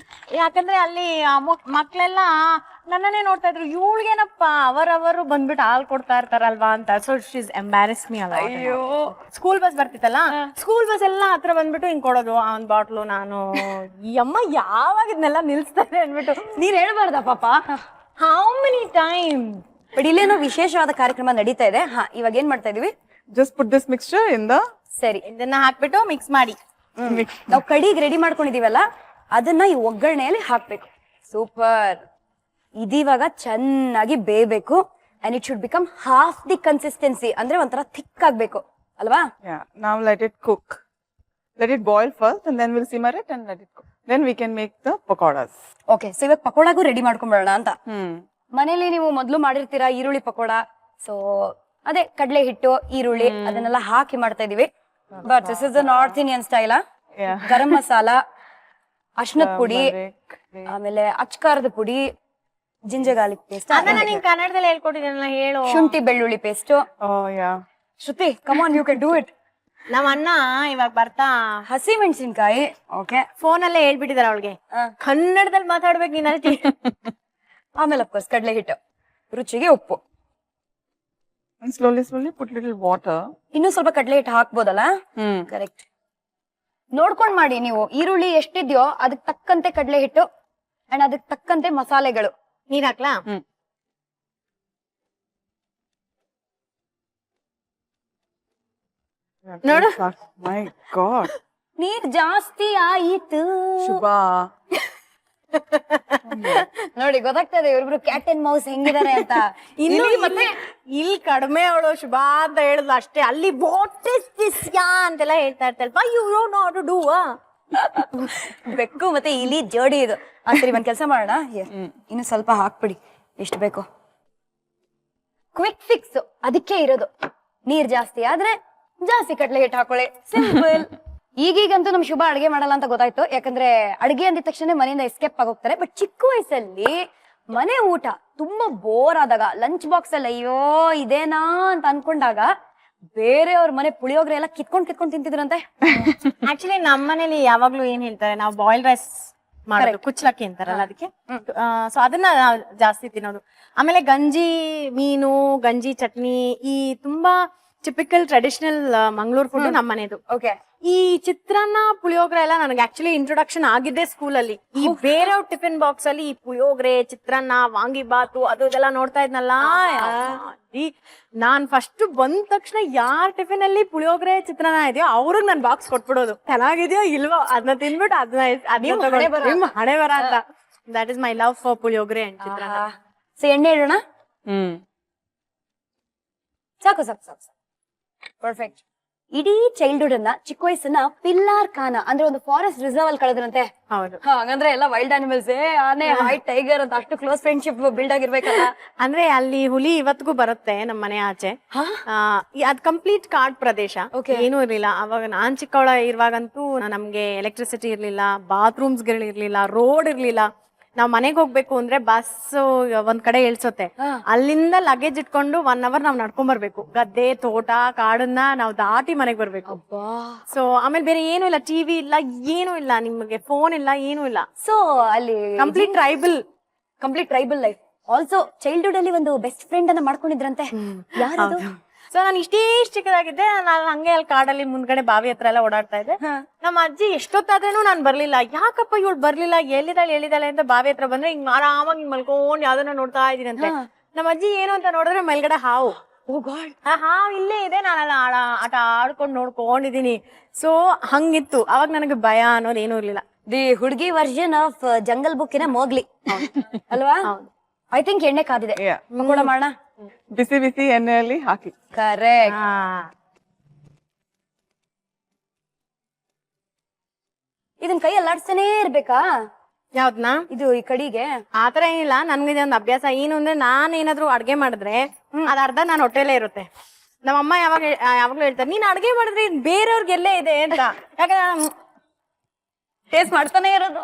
Speaker 2: ಯಾಕಂದ್ರೆ ಅಲ್ಲಿ ಮಕ್ಳೆಲ್ಲ ನನ್ನನ್ನೇ ನೋಡ್ತಾ ಇದ್ರು, ಇವಳಿಗೇನಪ್ಪ ಅವರವರು ಬಂದ್ಬಿಟ್ಟು ಹಾಲ್ ಕೊಡ್ತಾ ಇರ್ತಾರಲ್ವಾ ಅಂತ. ಸೊ ಶೀಸ್ ಎಂಬ್ಯಾರೆಸ್ ಮೀ ಅಲ್ಲ.
Speaker 1: ಅಯ್ಯೋ,
Speaker 2: ಸ್ಕೂಲ್ ಬಸ್ ಬರ್ತಿತ್ತಲ್ಲ, ಸ್ಕೂಲ್ ಬಸ್ ಎಲ್ಲ ಹತ್ರ ಬಂದ್ಬಿಟ್ಟು ಹಿಂಗ್ ಕೊಡೋದು ಆ ಒಂದ್ ಬಾಟ್ಲು. ನಾನು ಈ ಅಮ್ಮ ಯಾವಾಗ ಇದನ್ನೆಲ್ಲ ನಿಲ್ಸ್ತಾರೆ ಅನ್ಬಿಟ್ಟು.
Speaker 1: ನೀನ್ ಹೇಳ್ಬಾರ್ದ ಪಾಪ.
Speaker 2: How many time.
Speaker 1: ಬಟ್ ಇಲ್ಲೇನೋ ವಿಶೇಷವಾದ ಕಾರ್ಯಕ್ರಮ ನಡೀತಾ ಇದೆ. ಹಾ, ಇವಾಗ ಏನ್ ಮಾಡ್ತಾ ಇದೀವಿ?
Speaker 3: Just put this mixture in the.
Speaker 1: ಸರಿ,
Speaker 2: ಇದನ್ನ ಹಾಕ್ಬಿಟ್ಟು ಮಿಕ್ಸ್ ಮಾಡಿ.
Speaker 1: ನಾವು ಕಡಿಗೆ ರೆಡಿ ಮಾಡ್ಕೊಂಡಿದೀವಲ್ಲ, ಅದನ್ನ ಈ ಒಗ್ಗರಣೆಯಲ್ಲಿ ಹಾಕ್ಬೇಕು. ಸೂಪರ್. ಇದಿವಾಗ ಚೆನ್ನಾಗಿ ಬೇಯಬೇಕು. And it should become half the consistency, ಅಂದ್ರೆ ಒಂಥರ ಥಿಕ್ ಆಗ್ಬೇಕು ಅಲ್ವಾ?
Speaker 3: Yeah. Now let it cook. Let it boil first and then we'll simmer it and let it cook. Then we can make the pakoras.
Speaker 1: Okay, so ಇವಾಗ ಪಕೋಡಾಗೂ ರೆಡಿ ಮಾಡ್ಕೊಂಡ್ಬಿಡೋಣ ಅಂತ. ಮನೇಲಿ ನೀವು ಮೊದ್ಲು ಮಾಡಿರ್ತೀರಾ ಈರುಳ್ಳಿ ಪಕೋಡ. ಸೊ ಅದೇ ಕಡಲೆ ಹಿಟ್ಟು, ಈರುಳ್ಳಿ ಅದನ್ನೆಲ್ಲ ಹಾಕಿ ಮಾಡ್ತಾ ಇದೀವಿ. But this is the north Indian style. Garam masala, ಅರ್ಶಿನದ ಪುಡಿ, ಆಮೇಲೆ ಅಚ್ಕಾರದ ಪುಡಿ, ಜಿಂಜರ್ ಗಾರ್ಲಿಕ್ ಪೇಸ್ಟ್,
Speaker 2: ಅದನ್ನ ನೀನ್ ಕನ್ನಡದಲ್ಲಿ ಹೇಳ್ಕೊಟ್ಟಿದ್ದೀನಲ್ಲ, ಹೇಳು.
Speaker 1: ಶುಂಠಿ ಬೆಳ್ಳುಳ್ಳಿ paste.
Speaker 3: Oh yeah.
Speaker 1: Shruti, come on, you can do it.
Speaker 2: ನಮ್ಮ ಅಣ್ಣ ಇವಾಗ ಬರ್ತಾ
Speaker 1: ಹಸಿ ಮೆಣಸಿನ್ಕಾಯಿ. ಓಕೆ,
Speaker 2: ಫೋನಲ್ಲೇ ಹೇಳ್ಬಿಟ್ಟಿದಾರೆ ಅವಳಿಗೆ, ಕನ್ನಡದಲ್ಲಿ ಮಾತಾಡ್ಬೇಕು ನೀನ್ ಅಷ್ಟೇ.
Speaker 1: ಆಮೇಲೆ ಅಫ್ಕೋರ್ಸ್ ಕಡಲೆ ಹಿಟ್ಟು, ರುಚಿಗೆ ಉಪ್ಪು.
Speaker 3: And slowly put little water.
Speaker 1: ಇನ್ನು ಸ್ವಲ್ಪ ಕಡಲೆ ಹಿಟ್ಟು ಹಾಕ್ಬೋದಲ್ಲ? ಕರೆಕ್ಟ್. ನೋಡ್ಕೊಂಡ್ ಮಾಡಿ ನೀವು. ಈರುಳ್ಳಿ ಎಷ್ಟಿದ್ಯೋ ಅದಕ್ಕೆ ತಕ್ಕಂತೆ ಕಡಲೆ ಹಿಟ್ಟು ಅಂಡ್ ಅದಕ್ಕೆ ತಕ್ಕಂತೆ ಮಸಾಲೆಗಳು.
Speaker 2: ನೀರ್ ಹಾಕ್ಲಾ?
Speaker 3: ನೋಡು. My God.
Speaker 1: ನೀರ್ ಜಾಸ್ತಿ ಆಯಿತು.
Speaker 3: Shubha.
Speaker 1: ನೋಡಿ, ಗೊತ್ತಾಗ್ತದೆ ಇವ್ರಿಬ್ರು ಕ್ಯಾಟ್ ಅಂಡ್ ಮೌಸ್ ಹೆಂಗಿದಾರೆ ಅಂತ.
Speaker 2: ಇಲ್ಲಿ ಕಡಿಮೆ ಅವಳು ಶುಭಾ ಅಂತ ಹೇಳಿದ್ಲು ಅಷ್ಟೇ. ಅಲ್ಲಿ ವಾಟ್ ಇಸ್ ದಿಸ್ ಯಾ ಅಂತೆಲ್ಲ ಹೇಳ್ತಾ ಇರ್ತಾಳೆ. You don't know how to do.
Speaker 1: ಬೆಕ್ಕು ಮತ್ತೆ ಇಲಿ ಜೋಡಿ ಇದು. ಸರಿ, ಒಂದ್ ಕೆಲಸ ಮಾಡೋಣ, ಇನ್ನು ಸ್ವಲ್ಪ ಹಾಕ್ಬಿಡಿ, ಎಷ್ಟು ಬೇಕು. ಕ್ವಿಕ್ ಫಿಕ್ಸ್ ಅದಕ್ಕೆ ಇರೋದು. ನೀರ್ ಜಾಸ್ತಿ ಆದ್ರೆ ಜಾಸ್ತಿ ಕಡ್ಲೆ ಹಿಟ್ಟು ಹಾಕೊಳ್ಳಿ, ಸಿಂಪಲ್. ಈಗೀಗಂತೂ ನಮ್ ಶುಭ ಅಡ್ಗೆ ಮಾಡಲ್ಲ ಅಂತ ಗೊತ್ತಾಯ್ತು. ಯಾಕಂದ್ರೆ ಅಡ್ಗೆ ಅಂದಿದ ತಕ್ಷಣ ಮನೆಯಿಂದ ಎಸ್ಕೇಪ್ ಆಗೋಗ್ತಾರೆ. ಬಟ್ ಚಿಕ್ಕ ವಯಸ್ಸಲ್ಲಿ ಮನೆ ಊಟ ತುಂಬಾ ಬೋರ್ ಆದಾಗ, ಲಂಚ್ ಬಾಕ್ಸ್ ಅಲ್ಲಿ ಅಯ್ಯೋ ಇದೇನಾ ಅಂತ ಅನ್ಕೊಂಡಾಗ ಬೇರೆಯವ್ರ ಮನೆ ಪುಳಿಯೋಗ್ರೆ ಎಲ್ಲ ಕಿತ್ಕೊಂಡ್ ತಿಂತಿದ್ರಂತೆ.
Speaker 2: ಆಕ್ಚುಲಿ ನಮ್ಮ ಮನೇಲಿ ಯಾವಾಗ್ಲೂ ಏನ್ ಹೇಳ್ತಾರೆ, ನಾವು ಬಾಯ್ಲ್ ರೈಸ್ ಮಾಡೋದು, ಕುಚ್ಚಲಕ್ಕಿ ಅಂತಾರಲ್ಲ ಅದಕ್ಕೆ. ಸೊ ಅದನ್ನ ನಾವ್ ಜಾಸ್ತಿ ತಿನ್ನೋದು. ಆಮೇಲೆ ಗಂಜಿ ಮೀನು, ಗಂಜಿ ಚಟ್ನಿ, ಈ ತುಂಬಾ ಟಿಪಿಕಲ್ ಟ್ರೆಡಿಷನಲ್ ಮಂಗಳೂರು ಫುಡ್ ನಮ್ಮ ಮನೆದು.
Speaker 1: ಓಕೆ.
Speaker 2: ಈ ಚಿತ್ರಾನ್ನ ಪುಳಿಯೋಗರೆ ಎಲ್ಲ ನನಗೆ ಆಕ್ಚುಲಿ ಇಂಟ್ರೊಡಕ್ಷನ್ ಆಗಿದ್ದೆ ಸ್ಕೂಲಲ್ಲಿ. ಈ ಬೇರೆ ಟಿಫಿನ್ ಬಾಕ್ಸ್ ಅಲ್ಲಿ ಈ ಪುಳಿಯೋಗರೆ, ಚಿತ್ರಾನ್ನ, ವಾಂಗಿಬಾತು ಅದು ಇದೆಲ್ಲ ನೋಡ್ತಾ ಇದ್ನಲ್ಲ, ನಾನ್ ಫಸ್ಟ್ ಬಂದ ತಕ್ಷಣ ಯಾರ್ ಟಿಫಿನ್ ಅಲ್ಲಿ ಪುಳಿಯೋಗರೆ ಚಿತ್ರಾನ್ನ ಇದೆಯೋ ಅವ್ರಿಗೆ ನನ್ ಬಾಕ್ಸ್ ಕೊಟ್ಬಿಡೋದು. ಚೆನ್ನಾಗಿದ್ಯೋ ಇಲ್ವೋ ಅದನ್ನ ತಿನ್ಬಿಟ್ಟು ಅದನ್ನ ಹಣೆ ಬರ ಅಂತ. That is my love for puliyogare and chitranna.
Speaker 1: So ಎಣ್ಣೆ ಇಡೋಣ. ಸಾಕು ಸಾಕು ಸಾಕು ಸಾಕು. ಪರ್ಫೆಕ್ಟ್. ಇಡೀ ಚೈಲ್ಡ್ಹುಡ್ ಅನ್ನ, ಚಿಕ್ಕ ವಯಸ್ಸನ್ನ ಪಿಲ್ಲಾರ್ ಖಾನ ಅಂದ್ರೆ ಒಂದು ಫಾರೆಸ್ಟ್ ರಿಸರ್ವ್ ಅಲ್ಲಿ ಕಳೆದ್ರಂತೆ.
Speaker 2: ಹೌದು.
Speaker 1: ಹಂಗಂದ್ರೆ ಎಲ್ಲ ವೈಲ್ಡ್ ಅನಿಮಲ್ಸ್, ಆನೆ, ಹೈ, ಟೈಗರ್ ಅಂತ ಅಷ್ಟು ಕ್ಲೋಸ್ ಫ್ರೆಂಡ್ಶಿಪ್ ಬಿಲ್ಡ್ ಆಗಿರ್ಬೇಕಲ್ಲ.
Speaker 2: ಅಂದ್ರೆ ಅಲ್ಲಿ ಹುಲಿ ಇವತ್ತಿಗೂ ಬರುತ್ತೆ ನಮ್ಮ ಮನೆ ಆಚೆ. ಅದ್ ಕಂಪ್ಲೀಟ್ ಕಾಡ್ ಪ್ರದೇಶ, ಏನೂ ಇರ್ಲಿಲ್ಲ ಅವಾಗ. ನಾನ್ ಚಿಕ್ಕವಳ ಇರುವಾಗಂತೂ ನಮ್ಗೆ ಎಲೆಕ್ಟ್ರಿಸಿಟಿ ಇರ್ಲಿಲ್ಲ, ಬಾತ್ರೂಮ್ಸ್ ಇರ್ಲಿಲ್ಲ, ರೋಡ್ ಇರ್ಲಿಲ್ಲ. ನಾವ್ ಮನೆಗ್ ಹೋಗ್ಬೇಕು ಅಂದ್ರೆ ಬಸ್ ಒಂದ್ ಕಡೆ ಇಳ್ಸತ್ತೆ, ಅಲ್ಲಿಂದ ಲಗೇಜ್ ಇಟ್ಕೊಂಡು 1 hour ನಾವ್ ನಡ್ಕೊಂಡ್ ಬರ್ಬೇಕು. ಗದ್ದೆ, ತೋಟ, ಕಾಡನ್ನ ನಾವ್ ದಾಟಿ ಮನೆಗ್ ಬರ್ಬೇಕು. ಸೊ ಆಮೇಲೆ ಬೇರೆ ಏನು ಇಲ್ಲ, ಟಿವಿ ಇಲ್ಲ, ಏನು ಇಲ್ಲ, ನಿಮ್ಗೆ ಫೋನ್ ಇಲ್ಲ, ಏನು ಇಲ್ಲ.
Speaker 1: ಸೊ ಅಲ್ಲಿ complete tribal life. Also childhood ಅಲ್ಲಿ ಒಂದು ಬೆಸ್ಟ್ ಫ್ರೆಂಡ್ ಅನ್ನ ಮಾಡ್ಕೊಂಡಿದ್ರಂತೆ. ಯಾರದು?
Speaker 2: ಸೊ ನಾನು ಇಷ್ಟೇ ಚಿಕ್ಕದಾಗಿದ್ದೆ, ನಾನು ಹಂಗೆ ಅಲ್ಲಿ ಕಾಡಲ್ಲಿ ಮುಂದ್ಗಡೆ ಬಾವಿ ಹತ್ರ ಎಲ್ಲ ಓಡಾಡ್ತಾ ಇದ್ದೆ. ನಮ್ಮ ಅಜ್ಜಿ ಎಷ್ಟೊತ್ತಾದ್ರೂ ನಾನ್ ಬರ್ಲಿಲ್ಲ. ಯಾಕಪ್ಪ ಇವಳು ಬರ್ಲಿಲ್ಲ, ಎಲ್ಲಿದ್ದಾಳೆ ಅಂತ ಬಾವಿ ಹತ್ರ ಬಂದ್ರೆ ಹಿಂಗ್ ಆರಾಮಾಗಿ ಹಿಂಗ್ ಮಲ್ಕೊಂಡ್ ಯಾವ್ದನ್ನ ನೋಡ್ತಾ ಇದೀನಿ ಅಂತ. ನಮ್ಮ ಅಜ್ಜಿ ಏನು ಅಂತ ನೋಡಿದ್ರೆ ಮೇಲ್ಗಡೆ ಹಾವು. ಹಾವು ಇಲ್ಲೇ ಇದೆ, ನಾನೆಲ್ಲ ಆಟ ಆಡ್ಕೊಂಡ್ ನೋಡ್ಕೊಂಡಿದೀನಿ. ಸೊ ಹಂಗಿತ್ತು ಅವಾಗ. ನನಗೆ ಭಯ ಅನ್ನೋದು ಏನೂ ಇರ್ಲಿಲ್ಲ.
Speaker 1: ದಿ ಹುಡುಗಿ ವರ್ಜನ್ ಆಫ್ ಜಂಗಲ್ ಬುಕ್ಕಿನ ಮೋಗ್ಲಿ ಅಲ್ವಾ? ಐ ಥಿಂಕ್ ಎಣ್ಣೆ ಕಾದಿದೆ, ಪಕೋಡ ಮಾಡೋಣ.
Speaker 3: ಬಿಸಿ ಬಿಸಿ ಎಣ್ಣೆಯಲ್ಲಿ ಹಾಕಿ.
Speaker 1: ಕರೆಕ್ಟ್. ಇದನ್ ಕೈ ಅಲ್ಲಾಡ್ಸ್ತಾನೇ ಇರ್ಬೇಕಾ?
Speaker 2: ಯಾವ್ದನ್ನ?
Speaker 1: ಇದು ಈ ಕಡಿಗೆ
Speaker 2: ಆತರ ಏನಿಲ್ಲ, ನನ್ಗೆ ಒಂದು ಅಭ್ಯಾಸ ಏನು ಅಂದ್ರೆ, ನಾನ್ ಏನಾದ್ರು ಅಡ್ಗೆ ಮಾಡಿದ್ರೆ ಅದ್ ಅರ್ಧ ನಾನ್ ಹೊಟ್ಟೆಲೇ ಇರುತ್ತೆ. ನಮ್ಮಮ್ಮ ಯಾವಾಗ್ಲೂ ಹೇಳ್ತಾರೆ, ನೀನ್ ಅಡ್ಗೆ ಮಾಡಿದ್ರೆ ಬೇರೆಯವ್ರಿಗೆ ಎಲ್ಲೇ ಇದೆ ಅಂತ. ಯಾಕಂದ್ರೆ
Speaker 1: ಟೇಸ್ಟ್ ಮಾಡ್ತಾನೆ ಇರೋದು.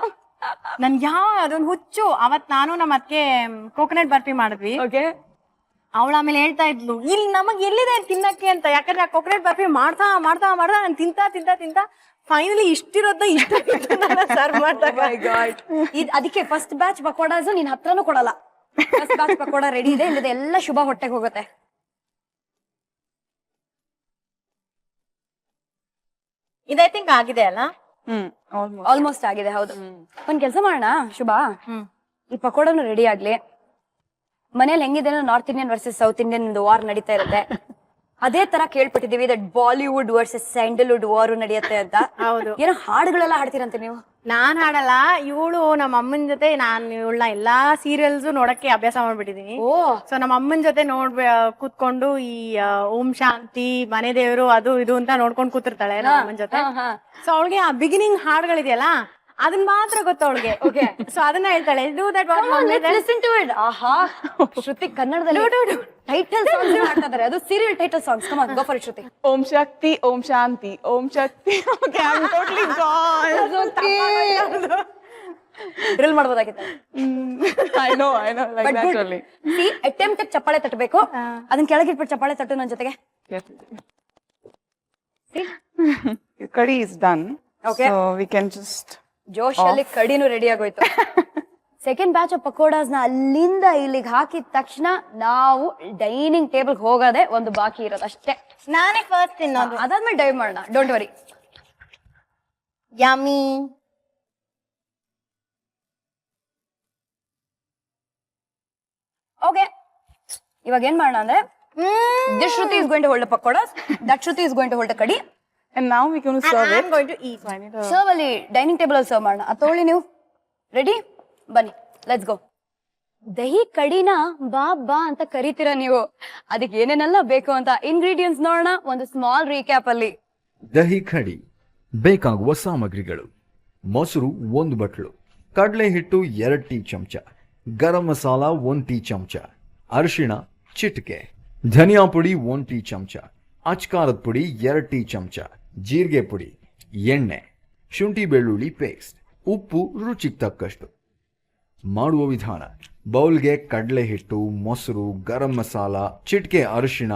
Speaker 2: ನನ್ ಅದೊಂದು ಹುಚ್ಚು. ಅವತ್ ನಾನು ನಮ್ಮ ಅತ್ತೆ ಕೋಕೋನಟ್ ಬರ್ಫಿ ಮಾಡಿದ್ವಿ. ಅವಳು ಆಮೇಲೆ ಹೇಳ್ತಾ ಇದ್ಲು, ಇಲ್ಲಿ ನಮಗ್ ಎಲ್ಲಿದೆ ತಿನ್ನಕ್ಕೆ ಅಂತ. ಯಾಕಂದ್ರೆ ಆ ಕೋಕೋನಟ್ ಬರ್ಫಿ ಮಾಡ್ತಾ ನಾನು ತಿಂತಾ ಫೈನಲಿ ಇಷ್ಟಿರೋದ ಸರ್ವ್ ಮಾಡ್ದಾಗ.
Speaker 1: ಅದಕ್ಕೆ ಫಸ್ಟ್ ಬ್ಯಾಚ್ ಪಕೋಡಾಸ್ ನಿನ್ ಹತ್ರನೂ ಕೊಡಲ್ಲ. ಫಸ್ಟ್ ಬ್ಯಾಚ್ ಪಕೋಡ ರೆಡಿ ಇದೆ, ಇಲ್ಲದೆ ಎಲ್ಲ ಶುಭ ಹೊಟ್ಟೆಗೆ ಹೋಗುತ್ತೆ.
Speaker 2: ಇದು ಐ ಥಿಂಕ್ ಆಗಿದೆ ಅಲ್ಲ?
Speaker 1: ಆಲ್ಮೋಸ್ಟ್ ಆಗಿದೆ. ಹೌದು. ಒಂದ್ ಕೆಲ್ಸ ಮಾಡೋಣ ಶುಭ, ಈ ಪಕೋಡನು ರೆಡಿ ಆಗ್ಲಿ. ಮನೇಲಿ ಹೆಂಗಿದೆ north Indian versus south Indian war ನಡೀತಾ ಇರುತ್ತೆ, ಅದೇ ತರ ಕೇಳ್ಪಟ್ಟಿದೀವಿ that Bollywood versus Sandalwood war ನಡೆಯುತ್ತೆ ಅಂತ.
Speaker 2: ಹೌದು.
Speaker 1: ಏನೋ ಹಾಡುಗಳೆಲ್ಲ ಹಾಡ್ತೀರಂತೆ ನೀವು?
Speaker 2: ನಾನ್ ಹಾಡಲ್ಲ, ಇವಳು ನಮ್ಮ ಅಮ್ಮನ ಜೊತೆ ನಾನು ಇವಳನ್ನ ಎಲ್ಲಾ ಸೀರಿಯಲ್ಸ್ ನೋಡಕ್ಕೆ ಅಭ್ಯಾಸ ಮಾಡ್ಬಿಟ್ಟಿದೀನಿ. ಸೊ ನಮ್ಮ ಅಮ್ಮನ ಜೊತೆ ಕೂತ್ಕೊಂಡು ಈ ಓಂ ಶಾಂತಿ, ಮನೆ ದೇವರು, ಅದು ಇದು ಅಂತ ನೋಡ್ಕೊಂಡು ಕೂತಿರ್ತಾಳೆ ನಮ್ಮ ಅಮ್ಮನ ಜೊತೆ. ಸೊ ಅವಳಿಗೆ ಆ ಬಿಗಿನಿಂಗ್ ಹಾಡುಗಳಿದೆಯಲ್ಲ ಅದನ್ನ ಮಾತ್ರ ಗೊತ್ತು ಅವಳಿಗೆ. ಸೊ ಅದನ್ನ ಹೇಳ್ತಾಳೆ, do that
Speaker 1: listen to it. ಆಹಾ, ಶ್ರುತಿ ಕನ್ನಡದಲ್ಲಿ ಟೈಟಲ್ ಸಾಂಗ್ಸ್ ಹಾಡ್ತಾರೆ, ಅದು serial title songs. Come on, go for it Shruti.
Speaker 3: Om Shakti, Om Shanti, Om Shakti. Okay, I am totally gone.
Speaker 1: Okay, drill ಮಾಡಬಹುದಾಗಿತ್ತು.
Speaker 3: I know like that only.
Speaker 1: See attempt ಚಪ್ಪಾಳೆ ತಟ್ಟಬೇಕು, ಅದನ್ನ ಕೆಳಗಿಟ್ಬಿಟ್ಟು ಚಪ್ಪಾಳೆ ತಟ್ಟು ನನ್ನ ಜೊತೆಗೆ.
Speaker 3: Kadhi is done.
Speaker 1: Okay.
Speaker 3: So we can just
Speaker 1: ಜೋಶ್ ಅಲ್ಲಿ ಕಡಿನೂ ರೆಡಿ ಆಗೋಯ್ತು. ಸೆಕೆಂಡ್ ಬ್ಯಾಚ್ ಆಫ್ ಪಕೋಡಾಸ್ ನ ಅಲ್ಲಿಂದ ಇಲ್ಲಿಗೆ ಹಾಕಿದ ತಕ್ಷಣ ನಾವು ಡೈನಿಂಗ್ ಟೇಬಲ್ ಹೋಗೋದೇ ಒಂದು ಬಾಕಿ ಇರೋದು ಅಷ್ಟೇ.
Speaker 2: ನಾನೇ ಫಸ್ಟ್ ತಿನ್ನೋದು,
Speaker 1: ಅದಾದ್ಮೇಲೆ ಡೈವ್ ಮಾಡೋಣ. Don't worry.
Speaker 2: ಯಮ್ಮಿ.
Speaker 1: ಓಕೆ, ಇವಾಗ ಏನ್ ಮಾಡೋಣ ಅಂದ್ರೆ, this Shruti is going to hold the pakodas, that Shruti is going to hold the kadhi.
Speaker 3: And now we can serve it.
Speaker 2: I'm going to eat.
Speaker 1: Serve ಅಲ್ಲಿ ಡೈನಿಂಗ್ ಟೇಬಲ್ ಅಲ್ಲಿ ಸರ್ವ್ ಮಾಡೋಣ. ತಗೊಳ್ಳಿ ನೀವು. ರೆಡಿ? ಬನ್ನಿ, ಲೆಟ್ಸ್ ಗೋ. ದಹಿ ಕಡಿನ ಬಾ ಅಂತ ಕರಿತೀರಾ ನೀವು. ಅದಕ್ಕೆ ಏನೇನೆಲ್ಲ ಬೇಕು ಅಂತ ಇಂಗ್ರೀಡಿಯೆಂಟ್ಸ್ ನೋಡೋಣ ಒಂದು ಸ್ಮಾಲ್ ರೀಕ್ಯಾಪ್ ಅಲ್ಲಿ.
Speaker 4: ದಹಿ ಕಡಿ ಬೇಕಾಗುವ ಸಾಮಗ್ರಿಗಳು: ಮೊಸರು 1 ಬಟ್ಲು, ಕಡಲೆ ಹಿಟ್ಟು 2 ಟೀ ಚಮಚ, ಗರಂ ಮಸಾಲ 1 ಟೀ ಚಮಚ, ಅರಿಶಿಣ ಚಿಟಿಕೆ, ಧನಿಯಾ ಪುಡಿ 1 ಟೀ ಚಮಚ, ಅಚ್ಕಾರದ ಪುಡಿ 2 ಟೀ ಚಮಚ, ಜೀರಿಗೆ ಪುಡಿ, ಎಣ್ಣೆ, ಶುಂಠಿ ಬೆಳ್ಳುಳ್ಳಿ ಪೇಸ್ಟ್, ಉಪ್ಪು ರುಚಿಗೆ ತಕ್ಕಷ್ಟು. ಮಾಡುವ ವಿಧಾನ: ಬೌಲ್ಗೆ ಕಡಲೆ ಹಿಟ್ಟು, ಮೊಸರು, ಗರಂ ಮಸಾಲ, ಚಿಟಿಕೆ ಅರಿಶಿಣ,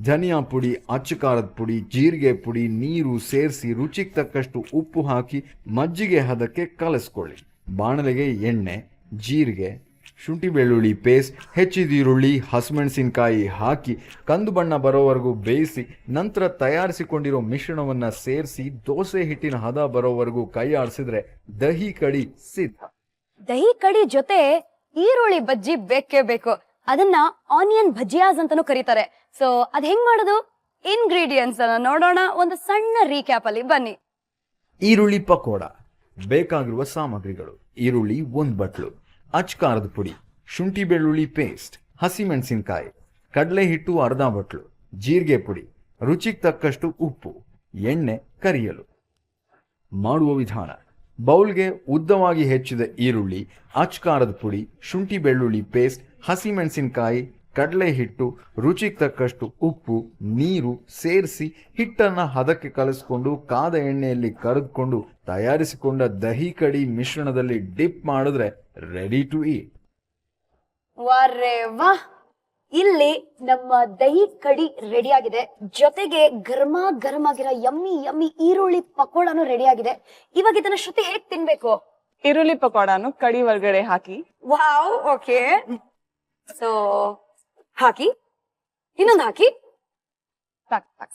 Speaker 4: ಧನಿಯಾ ಪುಡಿ, ಅಚ್ಚಕಾರದ ಪುಡಿ, ಜೀರಿಗೆ ಪುಡಿ, ನೀರು ಸೇರಿಸಿ ರುಚಿಗೆ ತಕ್ಕಷ್ಟು ಉಪ್ಪು ಹಾಕಿ ಮಜ್ಜಿಗೆ ಹದಕ್ಕೆ ಕಲಸ್ಕೊಳ್ಳಿ. ಬಾಣಲೆಗೆ ಎಣ್ಣೆ, ಜೀರಿಗೆ, ಶುಂಠಿ ಬೆಳ್ಳುಳ್ಳಿ ಪೇಸ್ಟ್, ಹೆಚ್ಚಿದ ಈರುಳ್ಳಿ, ಹಸಿಮೆಣಸಿನಕಾಯಿ ಹಾಕಿ ಕಂದು ಬಣ್ಣ ಬರೋವರೆಗೂ ಬೇಯಿಸಿ ನಂತರ ತಯಾರಿಸಿಕೊಂಡಿರೋ ಮಿಶ್ರಣವನ್ನು ಸೇರಿಸಿ ದೋಸೆ ಹಿಟ್ಟಿನ ಹದ ಬರೋವರೆಗೂ ಕೈ ಆಡಿಸಿದ್ರೆ ದಹಿ ಕಡಿ ಸಿದ್ಧ.
Speaker 1: ದಹಿ ಕಡಿ ಜೊತೆ ಈರುಳ್ಳಿ ಬಜ್ಜಿ ಬೇಕೇ ಬೇಕು. ಅದನ್ನ ಆನಿಯನ್ ಭಜಿಯಾಸ್ ಅಂತಾನೂ ಕರೀತಾರೆ. ಸೊ ಅದ್ ಹೆಂಗ್ ಮಾಡೋದು? ಇಂಗ್ರೀಡಿಯೆಂಟ್ಸ್ ಅನ್ನ ನೋಡೋಣ ಒಂದು ಸಣ್ಣ ರೀಕ್ಯಾಪ್ ಅಲ್ಲಿ ಬನ್ನಿ.
Speaker 4: ಈರುಳ್ಳಿ ಪಕೋಡ. ಬೇಕಾಗಿರುವ ಸಾಮಗ್ರಿಗಳು: ಈರುಳ್ಳಿ 1 ಬಟ್ಲು, ಅಚ್ಕಾರದ ಪುಡಿ, ಶುಂಠಿ ಬೆಳ್ಳುಳ್ಳಿ ಪೇಸ್ಟ್, ಹಸಿಮೆಣಸಿನಕಾಯಿ, ಕಡಲೆ ಹಿಟ್ಟು ಅರ್ಧ ಬಟ್ಲು, ಜೀರಿಗೆ ಪುಡಿ, ರುಚಿಗೆ ತಕ್ಕಷ್ಟು ಉಪ್ಪು, ಎಣ್ಣೆ ಕರಿಯಲು. ಮಾಡುವ ವಿಧಾನ: ಬೌಲ್ಗೆ ಉದ್ದವಾಗಿ ಹೆಚ್ಚಿದ ಈರುಳ್ಳಿ, ಅಚ್ಕಾರದ ಪುಡಿ, ಶುಂಠಿ ಬೆಳ್ಳುಳ್ಳಿ ಪೇಸ್ಟ್, ಹಸಿಮೆಣಸಿನಕಾಯಿ, ಕಡಲೆ ಹಿಟ್ಟು, ರುಚಿಗೆ ತಕ್ಕಷ್ಟು ಉಪ್ಪು, ನೀರು ಸೇರಿಸಿ ಹಿಟ್ಟನ್ನು ಹದಕ್ಕೆ ಕಲಿಸ್ಕೊಂಡು ಕಾದ ಎಣ್ಣೆಯಲ್ಲಿ ಕರೆದುಕೊಂಡು ತಯಾರಿಸಿಕೊಂಡ ದಹಿ ಕಡಿ ಮಿಶ್ರಣದಲ್ಲಿ ಡಿಪ್ ಮಾಡಿದ್ರೆ ರೆಡಿ ಟು ಈಟ್.
Speaker 1: ವಾರೆ ವಾ, ಇಲ್ಲಿ ನಮ್ಮ ದಹಿ ಕಡಿ ರೆಡಿ ಆಗಿದೆ. ಜೊತೆಗೆ ಗರ್ಮಾ ಗರಂ ಆಗಿರೋ ಯಮ್ಮಿ ಯಮ್ಮಿ ಈರುಳ್ಳಿ ಪಕೋಡನು ರೆಡಿ ಆಗಿದೆ. ಇವಾಗ ಇದನ್ನ ಶ್ರುತಿ ಹೇಗ್ ತಿನ್ಬೇಕು?
Speaker 3: ಈರುಳ್ಳಿ ಪಕೋಡಾನು ಕಡಿ ಒಳಗಡೆ ಹಾಕಿ.
Speaker 1: Wow, okay. ಸೊ ಹಾಕಿ, ಇನ್ನೊಂದು ಹಾಕಿ,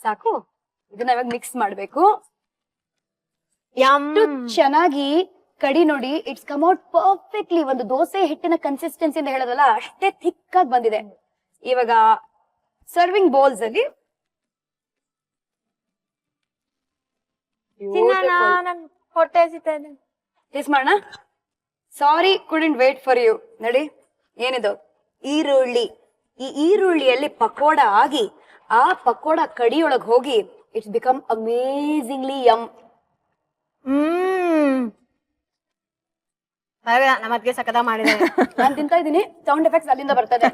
Speaker 1: ಸಾಕು. ಇದನ್ನ ಇವಾಗ ಮಿಕ್ಸ್ ಮಾಡ್ಬೇಕು. ಎಷ್ಟು ಚೆನ್ನಾಗಿ ಕಡಿ ನೋಡಿ, ಇಟ್ಸ್ ಕಮ್ ಔಟ್ ಪರ್ಫೆಕ್ಟ್ಲಿ. ಒಂದು ದೋಸೆ ಹಿಟ್ಟಿನ ಕನ್ಸಿಸ್ಟೆನ್ಸಿ ಅಂತ ಹೇಳೋದಲ್ಲ, ಅಷ್ಟೇ ಥಿಕ್ ಆಗಿ ಬಂದಿದೆ. ಇವಾಗ ಸರ್ವಿಂಗ್ ಬೌಲ್ಸ್ ಅಲ್ಲಿ
Speaker 2: ಹೊಟ್ಟೆ ಹಸಿತಾ ಇದೆ.
Speaker 1: ಟೇಸ್ಟ್ ಮಾಡೋಣ. ಸಾರಿ, ಕುಡಂಟ್ ವೇಟ್ ಫಾರ್ ಯು. ನೋಡಿ, ಏನಿದು ಈರುಳ್ಳಿ. ಈ ಈರುಳ್ಳಿಯಲ್ಲಿ ಪಕೋಡ ಆಗಿ ಆ ಪಕೋಡ ಕಡಿಯೊಳಗ್ ಹೋಗಿ ಇಟ್ಸ್ ಬಿಕಮ್ ಅಮೇಸಿಂಗ್ಲಿ ಯಮ್.
Speaker 2: ನಮ್ಮದ್ಗೆ ಸಕದ ಮಾಡಿದೆ.
Speaker 1: ನಾನ್ ತಿಂತಾ ಇದೀನಿ, ಸೌಂಡ್ ಎಫೆಕ್ಟ್ಸ್ ಅಲ್ಲಿಂದ ಬರ್ತದೆ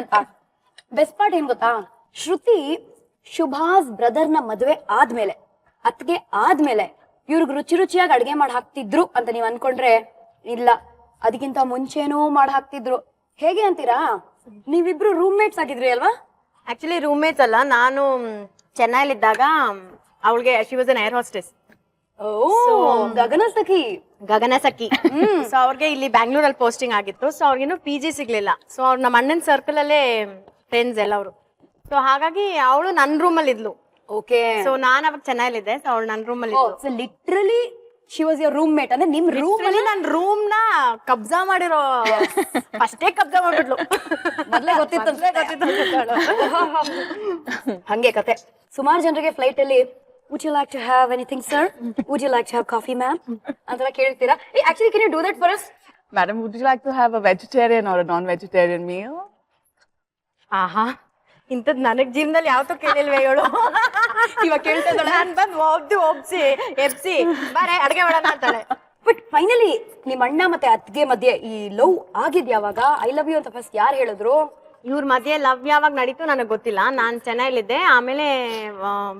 Speaker 1: ಅಂತ. ಬೆಸ್ಟ್ ಪಾರ್ಟ್ ಏನ್ ಗೊತ್ತಾ? ಶ್ರುತಿ ಸುಭಾಷ್ ಬ್ರದರ್ ನ ಮದುವೆ ಆದ್ಮೇಲೆ, ಅತ್ಗೆ ಆದ್ಮೇಲೆ ಇವ್ರಿಗೆ ರುಚಿ ರುಚಿಯಾಗಿ ಅಡ್ಗೆ ಮಾಡಿ ಹಾಕ್ತಿದ್ರು ಅಂತ ನೀವ್ ಅನ್ಕೊಂಡ್ರೆ ಇಲ್ಲ, ಅದಕ್ಕಿಂತ ಮುಂಚೆನೂ ಮಾಡಿ ಹಾಕ್ತಿದ್ರು. ಹೇಗೆ ಅಂತೀರಾ? ನೀವಿಬ್ರು ರೂಮ್ ಮೇಟ್ಸ್ ಆಗಿದ್ರಿ ಅಲ್ವಾ?
Speaker 2: ಆಕ್ಚುಲಿ ರೂಮ್ ಮೇಟ್ಸ್ ಅಲ್ಲ, ನಾನು ಚೆನ್ನೈಲಿದ್ದಾಗ ಅವಳಿಗೆ she was an air hostess.
Speaker 1: Gagana Sakhi.
Speaker 2: Gagana Sakhi. So ಅವ್ರಿಗೆ ಇಲ್ಲಿ ಬ್ಯಾಂಗ್ಳೂರಲ್ಲಿ ಪೋಸ್ಟಿಂಗ್ ಆಗಿತ್ತು. ಸೊ ಅವ್ರಿಗೇನು PG ಸಿಗ್ಲಿಲ್ಲ. ಸೊ ಅವ್ರು ನಮ್ಮ ಅಣ್ಣನ ಸರ್ಕಲ್ ಅಲ್ಲೇ ಫ್ರೆಂಡ್ಸ್ ಎಲ್ಲ ಅವರು. ಸೊ ಹಾಗಾಗಿ ಅವಳು ನನ್ನ ರೂಮ್ ಅಲ್ಲಿ ಇದ್ಲು.
Speaker 1: ಓಕೆ.
Speaker 2: ಸೊ ನಾನ್ ಅವಾಗ ಚೆನ್ನೈಲಿದ್ದೆ. ಸೊ ಅವಳು ನನ್ನ ರೂಮ್ ಅಲ್ಲಿ ಇದ್ಲು.
Speaker 1: So literally she was your roommate. ಅಂದ್ರೆ ನಿಮ್ ರೂಮ್ ಅಲ್ಲಿ
Speaker 2: ನನ್ನ ರೂಮ್ ನ ಕಬ್ಜಾ ಮಾಡಿರೋ ಅಷ್ಟೇ ಕಬ್ಜಾ ಮಾಡ್ಬಿಟ್ಲು.
Speaker 1: ಮೊದ್ಲೇ ಗೊತ್ತಿತ್ತು ಹಂಗೆ ಕತೆ. ಸುಮಾರು ಜನರಿಗೆ ಫ್ಲೈಟ್ ಅಲ್ಲಿ would you like to have anything sir, would you like to have coffee ma'am ಅಂತೆಲ್ಲ ಕೇಳ್ತೀರಾ. Actually can you do that for us?
Speaker 3: Madam, would you like to have a vegetarian or a non-vegetarian meal?
Speaker 2: ಆಹಾ, ಇಂಥದ್ ನನಗ್ ಜೀವನದಲ್ಲಿ ಯಾವತ್ತೂ ಕೇಳಿಲ್ವೇ ಹೇಳು.
Speaker 1: ಇವಾಗ ಕೇಳ್ತಾ ಇದ್ದಾಳೆ.
Speaker 2: ನಾನ್ ಬಂದ್ ಎಪ್ಸಿ ಬಾರೆ ಅಡ್ಗೆ ಮಾಡೋಣ ಅಂತಾಳೆ.
Speaker 1: ಬಟ್ ಫೈನಲಿ ನಿಮ್ ಅಣ್ಣ ಮತ್ತೆ ಅತ್ಗೆ ಮಧ್ಯೆ ಈ ಲವ್ ಆಗಿದ್ ಯಾವಾಗ? ಐ ಲವ್ ಯು ಅಂತ ಫಸ್ಟ್ ಯಾರು ಹೇಳಿದ್ರು?
Speaker 2: ಇವ್ರ ಮಧ್ಯೆ ಲವ್ ಯಾವಾಗ ನಡೀತು ನನಗೆ ಗೊತ್ತಿಲ್ಲ. ನಾನ್ ಚೆನ್ನೈಲಿದ್ದೆ, ಆಮೇಲೆ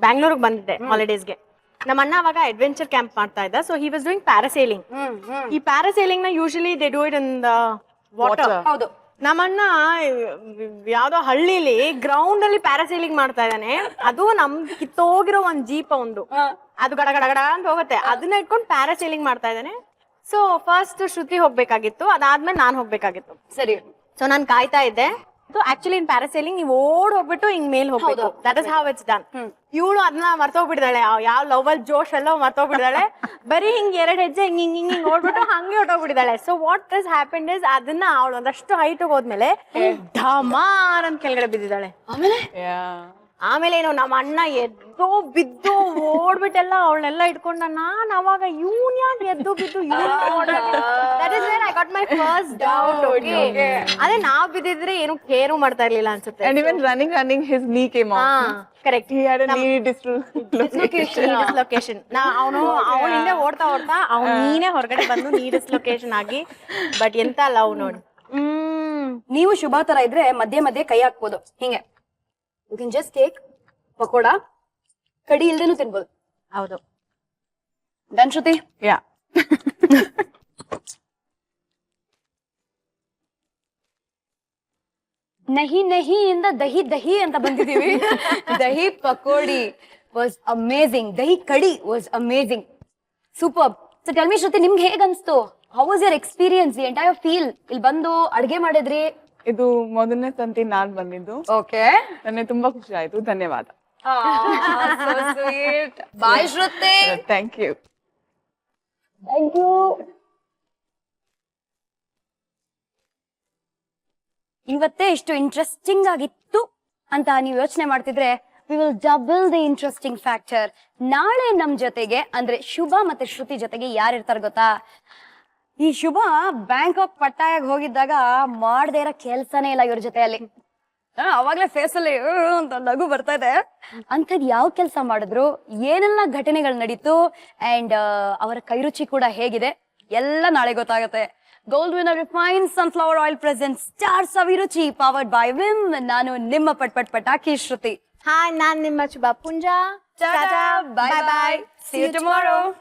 Speaker 2: ಬ್ಯಾಂಗ್ಳೂರ್ಗೆ ಬಂದಿದ್ದೆ ಹಾಲಿಡೇಸ್ಗೆ. ನಮ್ಮ ಅಣ್ಣ ಅವಾಗ ಅಡ್ವೆಂಚರ್ ಕ್ಯಾಂಪ್ ಮಾಡ್ತಾ ಇದ್ದ. So he was doing parasailing. ಈ ಪ್ಯಾರಾಸೈಲಿಂಗ್ ನ usually they do it in the water.
Speaker 1: ಹೌದು.
Speaker 2: ನಮ್ಮಣ್ಣ ಯಾವ್ದೋ ಹಳ್ಳಿಲಿ ಗ್ರೌಂಡ್ ಅಲ್ಲಿ ಪ್ಯಾರಾಸೈಲಿಂಗ್ ಮಾಡ್ತಾ ಇದ್ದಾನೆ. ಅದು ನಮ್ ಕಿತ್ತೋಗಿರೋ ಒಂದ್ ಜೀಪ್ ಒಂದು, ಅದು ಗಡ ಗಡ ಗಡ ಅಂತ ಹೋಗುತ್ತೆ. ಅದನ್ನ ಇಟ್ಕೊಂಡು ಪ್ಯಾರಾಸೈಲಿಂಗ್ ಮಾಡ್ತಾ ಇದ್ದಾನೆ. ಸೊ ಫಸ್ಟ್ ಶ್ರುತಿ ಹೋಗ್ಬೇಕಾಗಿತ್ತು, ಅದಾದ್ಮೇಲೆ ನಾನ್ ಹೋಗ್ಬೇಕಾಗಿತ್ತು.
Speaker 1: ಸರಿ.
Speaker 2: ಸೊ ನಾನ್ ಕಾಯ್ತಾ ಇದ್ದೆ. ಸೊ ಆಕ್ಚುಲಿ ಇನ್ ಪ್ಯಾರಾಸೈಲಿಂಗ್ ನೀವು ಓಡ್ ಹೋಗ್ಬಿಟ್ಟು ಹಿಂಗ್ ಮೇಲ್ ಹೋಗ್ಬೇಕು. That is how it's done. ಇವಳು ಅದನ್ನ ಮರ್ತೋಗ್ಬಿಟ್ಟಿದ್ದಾಳೆ. ಯಾವ ಲವಲ್ ಜೋಶ್ ಎಲ್ಲ ಮರ್ತೋಗ್ಬಿಟ್ಟಿದ್ದಾಳೆ. ಬರೀ ಹಿಂಗ್ 2 ಹೆಜ್ಜೆ ಹಿಂಗ್ ಹಿಂಗ್ ಹಿಂಗ್ ನೋಡ್ಬಿಟ್ಟು ಹಂಗೆ ಹೊಟ್ಟೋಗ್ಬಿಟ್ಟಿದ್ದಾಳೆ. So what is happened is, ಅದನ್ನ ಅವಳು ಒಂದಷ್ಟು ಹೈಟ್ ಹೋದ್ಮೇಲೆ ಢಮಾರ್ ಅಂತ ಕೆಳಗಡೆ ಬಿದ್ದಿದ್ದಾಳೆ. ಆಮೇಲೆ ಏನು ನಮ್ಮ ಅಣ್ಣ ಎದ್ದು ಬಿದ್ದು ಓಡ್ಬಿಟ್ಟೆಲ್ಲ ಅವಳನ್ನೆಲ್ಲ ಇಟ್ಕೊಂಡ. ನಾನ್ ಅವಾಗ ಇವನ್ ಯಾಕೆ ಎದ್ದು ಬಿದ್ದು I got my first doubt. ಅದೇ ನಾವ್ ಬಿದ್ದಿದ್ರೆ ಏನು ಕೇರು ಮಾಡ್ತಾ ಇರ್ಲಿಲ್ಲ ಅನ್ಸುತ್ತೆ.
Speaker 3: And even running, his knee came off.
Speaker 2: Correct.
Speaker 3: He had a knee dislocation.
Speaker 2: ಅವಳು ಹಿಂದೆ ಓಡ್ತಾ ಅವ್ನು ನೀನೇ ಹೊರಗಡೆ ಬಂದು ನೀ ಡಿಸ್ಲೊಕೇಶನ್ ಆಗಿ. ಬಟ್ ಎಂತ ಲವ್ ನೋಡಿ.
Speaker 1: ನೀವು ಶುಭ ತರ ಇದ್ರೆ ಮಧ್ಯೆ ಮಧ್ಯೆ ಕೈ ಹಾಕ್ಬೋದು ಹಿಂಗೆ. You can just take pakoda, kadhi ಇಲ್ದೇನು ತಿನ್ಬೋದು.
Speaker 2: ಹೌದು.
Speaker 1: ಡನ್ ಶ್ರುತಿ?
Speaker 3: Yeah.
Speaker 1: ನಹಿ ನಹಿ ಇಂದ ದಹಿ ದಹಿ ಅಂತ ಬಂದಿದೀವಿ. Dahi pakodi was amazing. Dahi kadhi was amazing. Super. So tell me Shruti, ನಿಮ್ಗೆ ಹೇಗ್ ಅನ್ಸ್ತು? How was your experience, the entire feel? ಇಲ್ಲಿ ಬಂದು ಅಡ್ಗೆ ಮಾಡಿದ್ರಿ.
Speaker 3: ಇದು ಮೊದಲನೇ ಸಂತಿ ನಾನ್ ಬಂದಿದ್ದು.
Speaker 1: ಓಕೆ,
Speaker 3: ನನಗೆ ತುಂಬಾ ಖುಷಿ ಆಯ್ತು. ಧನ್ಯವಾದ.
Speaker 1: Bye Shruti.
Speaker 3: Thank you.
Speaker 1: Thank you. ಇವತ್ತೇ ಇಷ್ಟು ಇಂಟ್ರೆಸ್ಟಿಂಗ್ ಆಗಿತ್ತು ಅಂತ ನೀವು ಯೋಚನೆ ಮಾಡ್ತಿದ್ರೆ, we will double the interesting factor. ನಾಳೆ ನಮ್ ಜೊತೆಗೆ ಅಂದ್ರೆ ಶುಭ ಮತ್ತೆ ಶ್ರುತಿ ಜೊತೆಗೆ ಯಾರಿರ್ತಾರೆ ಗೊತ್ತಾ? ಈ ಶುಭ ಬ್ಯಾಂಕಾಕ್ ಪಟ್ಟಾಯಾಗ ಹೋಗಿದ್ದಾಗ ಮಾಡದೇ ಇರೋ ಕೆಲ್ಸನೇ ಇಲ್ಲ ಇವ್ರ ಜೊತೆಯಲ್ಲಿ. ಅವಾಗ್ಲೇ ಫೇಸ್ ಅಲ್ಲಿ ಅಂತ ನಗು ಬರ್ತಾ ಇದೆ. ಅಂಥದ್ ಯಾವ ಕೆಲಸ ಮಾಡಿದ್ರು, ಏನೆಲ್ಲ ಘಟನೆಗಳು ನಡೀತು, ಅಂಡ್ ಅವರ ಕೈರುಚಿ ಕೂಡ ಹೇಗಿದೆ ಎಲ್ಲ ನಾಳೆ ಗೊತ್ತಾಗತ್ತೆ. Gold winner refine sunflower oil present stars ಅಭಿರುಚಿ ಪವರ್ಡ್ ಬೈ ವಿಮ್. ನಾನು ನಿಮ್ಮ ಪಟ್ ಪಟಾಕಿ ಶ್ರುತಿ.
Speaker 2: ಹಾಯ್, ನಾನ್ ನಿಮ್ಮ ಶುಭ Punja.
Speaker 1: Bye bye. See you tomorrow.